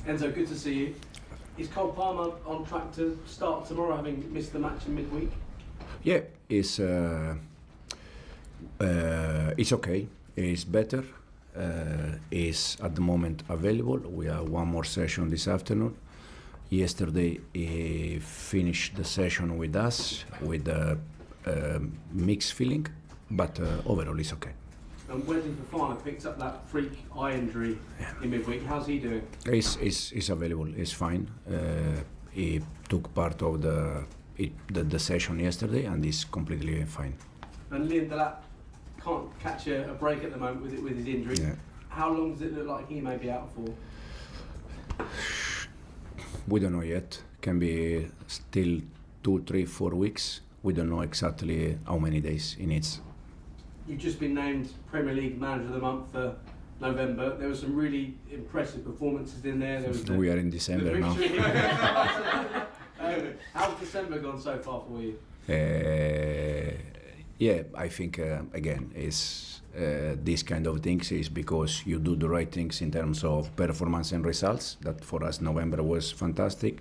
Enzo, good to see you. Is Cole Palmer on track to start tomorrow, having missed the match in midweek? Yeah, it's okay. It's better. Is at the moment available. We have one more session this afternoon. Yesterday he finished the session with us with a mixed feeling, but overall it's okay. And Wesley Fofana picked up that freak eye injury in midweek. How's he doing? He's available. He's fine. He took part of the session yesterday and he's completely fine. And Liam Delap can't catch a break at the moment with his injury. Yeah. How long does it look like he may be out for? We don't know yet. Can be still 2, 3, 4 weeks. We don't know exactly how many days he needs. You've just been named Premier League Manager of the Month for November. There were some really impressive performances in there. We are in December now. How's December gone so far for you? Yeah, I think again is these kind of things is because you do the right things in terms of performance and results. That for us November was fantastic.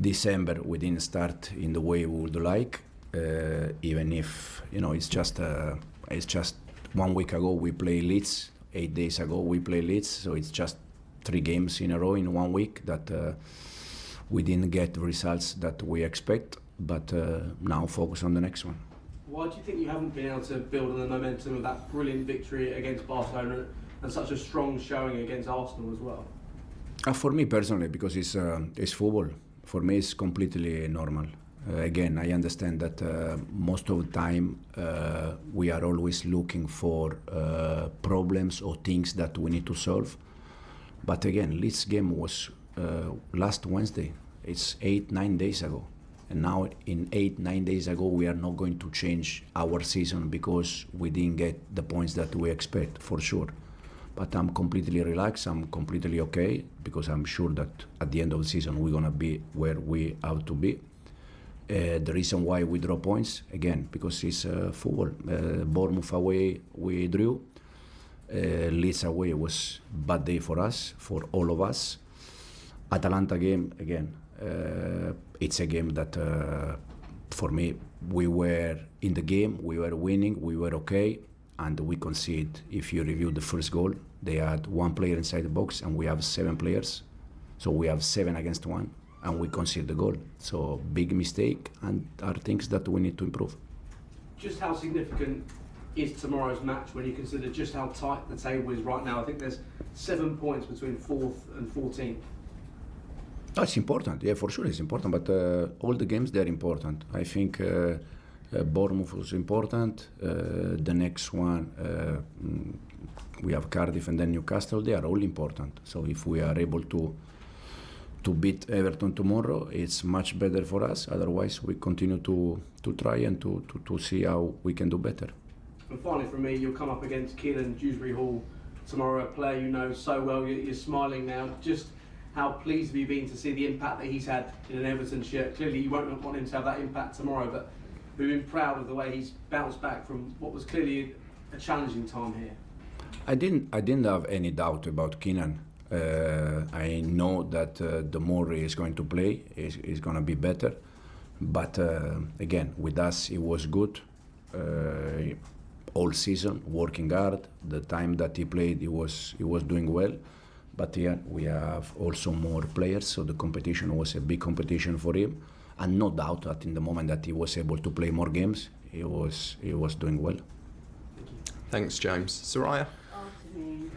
December we didn't start in the way we would like, even if it's just 1 week ago we play Leeds, 8 days ago we play Leeds, so it's just 3 games in a row in 1 week that we didn't get the results that we expect, but now focus on the next one. Why do you think you haven't been able to build on the momentum of that brilliant victory against Barcelona and such a strong showing against Arsenal as well? For me personally, because it's football. For me, it's completely normal. Again, I understand that most of the time we are always looking for problems or things that we need to solve. But again, Leeds game was last Wednesday. It's 8-9 days ago. And now in 8-9 days ago, we are not going to change our season because we didn't get the points that we expect, for sure. But I'm completely relaxed, I'm completely okay, because I'm sure that at the end of the season we're going to be where we have to be. The reason why we draw points, again, because it's football. Bournemouth away we drew. Leeds away was a bad day for us, for all of us. Atalanta game, again, it's a game that for me, we were in the game, we were winning, we were okay, and we concede. If you review the first goal, they had 1 player inside the box and we have 7 players, so we have 7 against 1 and we concede the goal. So big mistake, and are things that we need to improve. Just how significant is tomorrow's match when you consider just how tight the table is right now? I think there's 7 points between 4th and 14th. It's important, yeah, for sure it's important, but all the games, they're important. I think Bournemouth was important. The next one, we have Cardiff and then Newcastle. They are all important. So if we are able to beat Everton tomorrow, it's much better for us. Otherwise, we continue to try and to see how we can do better. And finally, for me, you'll come up against Keelan Dewsbury Hall tomorrow, a player you know so well. You're smiling now. Just how pleased have you been to see the impact that he's had in an Everton shirt? Clearly, you won't want him to have that impact tomorrow, but we've been proud of the way he's bounced back from what was clearly a challenging time here. I didn't have any doubt about Keelan. I know that the more he is going to play, he's going to be better. But again, with us, it was good. All season, working hard. The time that he played, he was doing well. But yeah, we have also more players, so the competition was a big competition for him. And no doubt that in the moment that he was able to play more games, he was doing well. Thanks, James. Soraya? Afternoon.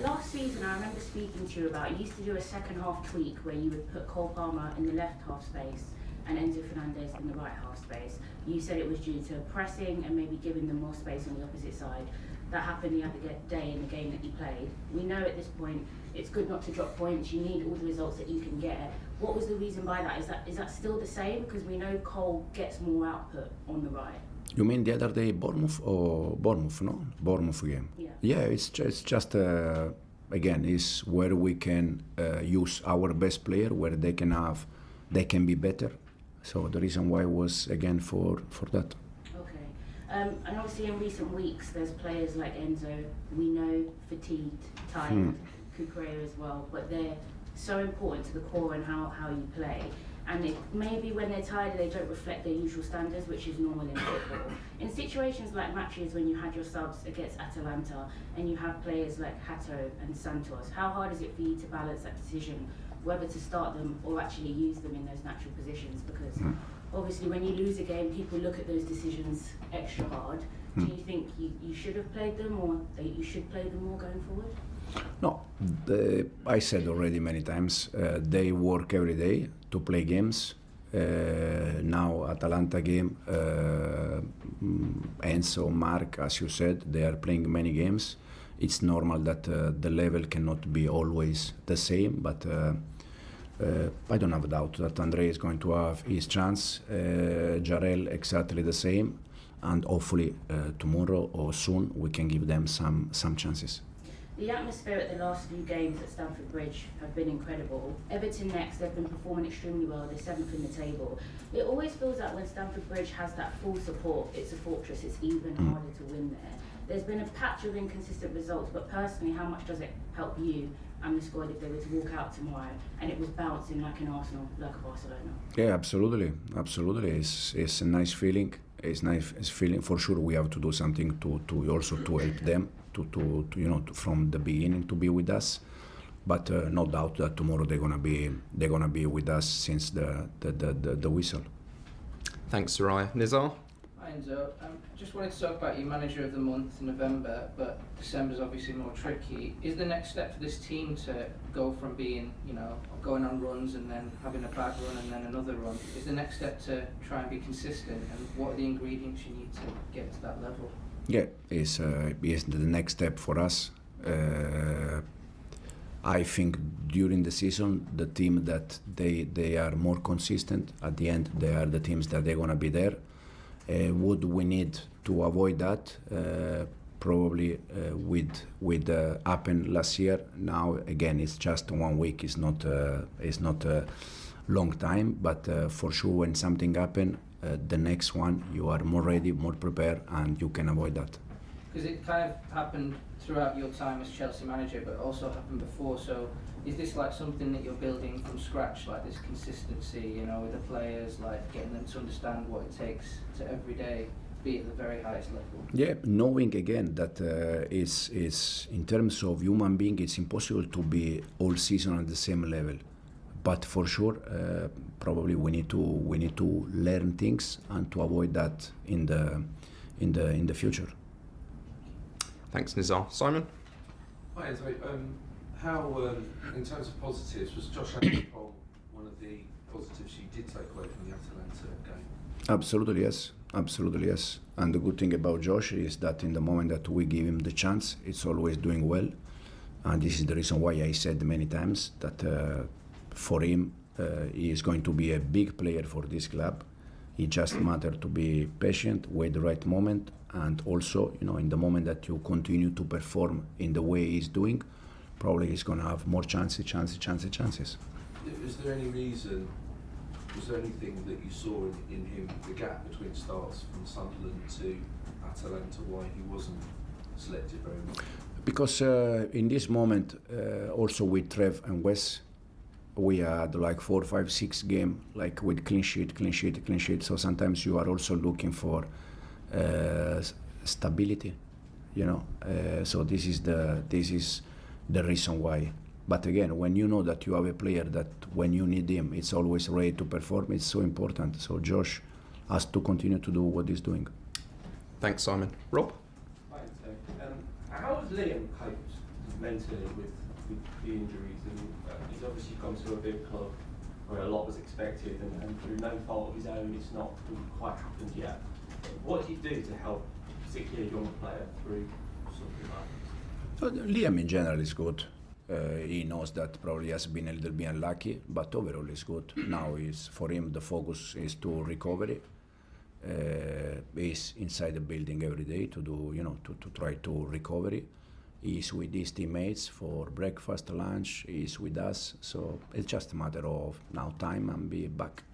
Last season, I remember speaking to you about, you used to do a second half tweak where you would put Cole Palmer in the left half space and Enzo Fernandez in the right half space. You said it was due to pressing and maybe giving them more space on the opposite side. That happened the other day in the game that you played. We know at this point it's good not to drop points. You need all the results that you can get. What was the reason by that? Is that still the same? Because we know Cole gets more output on the right. You mean the other day Bournemouth or Bournemouth, no? Bournemouth game. Yeah, it's just again, is where we can use our best player, where they can be better. So the reason why was again for that. And obviously in recent weeks, there's players like Enzo, we know fatigued, tired, Craigo as well, but they're so important to the core and how you play. And maybe when they're tired, they don't reflect their usual standards, which is normal in football. In situations like matches when you had your subs against Atalanta and you have players like Hato and Santos, how hard is it for you to balance that decision, whether to start them or actually use them in those natural positions? Because obviously when you lose a game, people look at those decisions extra hard. Do you think you should have played them, or that you should play them more going forward? No, I said already many times, they work every day to play games. Now Atalanta game, Enzo, Mark, as you said, they are playing many games. It's normal that the level cannot be always the same, but I don't have a doubt that Andre is going to have his chance, Jarell exactly the same, and hopefully tomorrow or soon we can give them some chances. The atmosphere at the last few games at Stamford Bridge have been incredible. Everton next, they've been performing extremely well. They're 7th in the table. It always feels like when Stamford Bridge has that full support, it's a fortress. It's even harder to win there. There's been a patch of inconsistent results, but personally, how much does it help you and the squad if they were to walk out tomorrow and it was bouncing like an Arsenal, like a Barcelona? Yeah, absolutely. It's a nice feeling. It's nice feeling. For sure, we have to do something to also to help them. To from the beginning to be with us, but no doubt that tomorrow they're gonna be with us since the whistle. Thanks, Soraya. Nizar? Hi Enzo. Just wanted to talk about your manager of the month in November, but December's obviously more tricky. Is the next step for this team to go from being, going on runs and then having a bad run and then another run? Is the next step to try and be consistent, and what are the ingredients you need to get to that level? Yeah, it's the next step for us. I think during the season, the team that they are more consistent, at the end they are the teams that they're gonna be there. What we need to avoid that, probably with happened last year. Now again, it's just 1 week. It's not a long time, but for sure when something happens, the next one you are more ready, more prepared, and you can avoid that. Because it kind of happened throughout your time as Chelsea manager, but also happened before. So is this like something that you're building from scratch, like this consistency, with the players, like getting them to understand what it takes to every day be at the very highest level? Yeah, knowing again that is in terms of human being, it's impossible to be all season at the same level. But for sure, probably we need to learn things and to avoid that in the future. Thanks, Nizar. Simon? Hi, Enzo. How, in terms of positives, was Josh Abramovic one of the positives you did take away from the Atalanta game? Absolutely yes. And the good thing about Josh is that in the moment that we give him the chance, it's always doing well. And this is the reason why I said many times that for him, he is going to be a big player for this club. It just matters to be patient, wait the right moment, and also, in the moment that you continue to perform in the way he's doing, probably he's going to have more chances. Is there any reason, was there anything that you saw in him, the gap between starts from Sunderland to Atalanta, why he wasn't selected very much? Because in this moment, also with Trev and Wes, we had like 4, 5, 6 games like with clean sheet. So sometimes you are also looking for stability, So this is the reason why. But again, when you know that you have a player that when you need him, it's always ready to perform, it's so important. So Josh has to continue to do what he's doing. Thanks, Simon. Rob? Hi, how has Liam coped mentally with the injuries? And he's obviously gone to a big club where a lot was expected, and through no fault of his own, it's not quite happened yet. What do you do to help, particularly a young player, through something like this? So Liam in general is good. He knows that probably has been a little bit unlucky, but overall is good. Now for him the focus is to recovery. He's inside the building every day to do, to try to recovery. He's with his teammates for breakfast, lunch. He's with us, so it's just a matter of now time and be back.